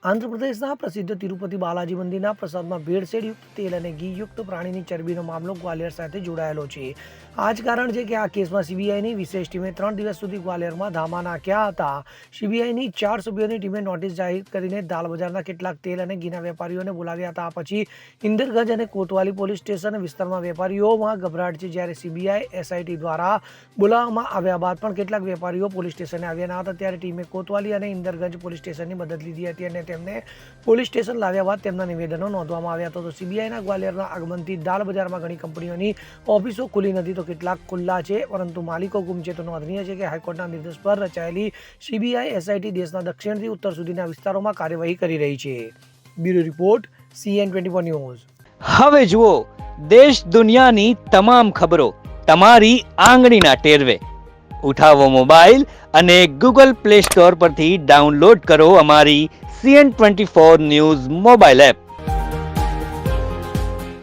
આંધ્રપ્રદેશના પ્રસિદ્ધ તિરુપતિ બાલાજી મંદિરના પ્રસાદમાં ભેળસેળયુક્ત તેલ અને ઘીયુક્ત પ્રાણીની ચરબીનો મામલો ગ્વાલિયર સાથે જોડાયેલો છે. આ જ કારણ છે કે આ કેસમાં સીબીઆઈની વિશેષ ટીમે 3 દિવસ સુધી ગ્વાલિયરમાં ધામા નાખ્યા હતા. સીબીઆઈની 4 સભ્યોની ટીમે નોટિસ જાહેર કરીને દાલ બજારના કેટલાક તેલ અને ઘીના વેપારીઓને બોલાવ્યા હતા. પછી ઇન્દરગંજ અને કોતવાલી પોલીસ સ્ટેશન વિસ્તારમાં વેપારીઓમાં ગભરાટ છે. જ્યારે સીબીઆઈ એસઆઈટી દ્વારા બોલાવવામાં આવ્યા બાદ પણ કેટલાક વેપારીઓ પોલીસ સ્ટેશને આવ્યા ન હતા. ત્યારે ટીમે કોતવાલી અને ઇન્દરગંજ પોલીસ સ્ટેશનની મદદ લીધી હતી અને તેમને પોલીસ સ્ટેશન લાવ્યા બાદ તેમના નિવેદનો નોંધવામાં આવ્યા હતા. તો સીબીઆઈના ગ્વાલિયરના આગમનથી દાલ બજારમાં ઘણી કંપનીઓની ઓફિસો ખુલી નથી તો કેટલાક ખુલ્લા છે, પરંતુ માલિકો ગુમ છે. તો નોંધનીય છે કે હાઈકોર્ટના નિર્દેશ પર રચાયેલી સીબીઆઈ એસઆઈટી દેશના દક્ષિણથી ઉત્તર સુધીના વિસ્તારોમાં કાર્યવાહી કરી રહી છે. Bureau report CN24 news. હવે જુઓ દેશ દુનિયાની તમામ ખબરો તમારી આંગળીના ટેરવે. ઉઠાવો મોબાઈલ અને Google Play Store પરથી ડાઉનલોડ કરો અમારી CN24 ન્યૂઝ મોબાઈલ એપ.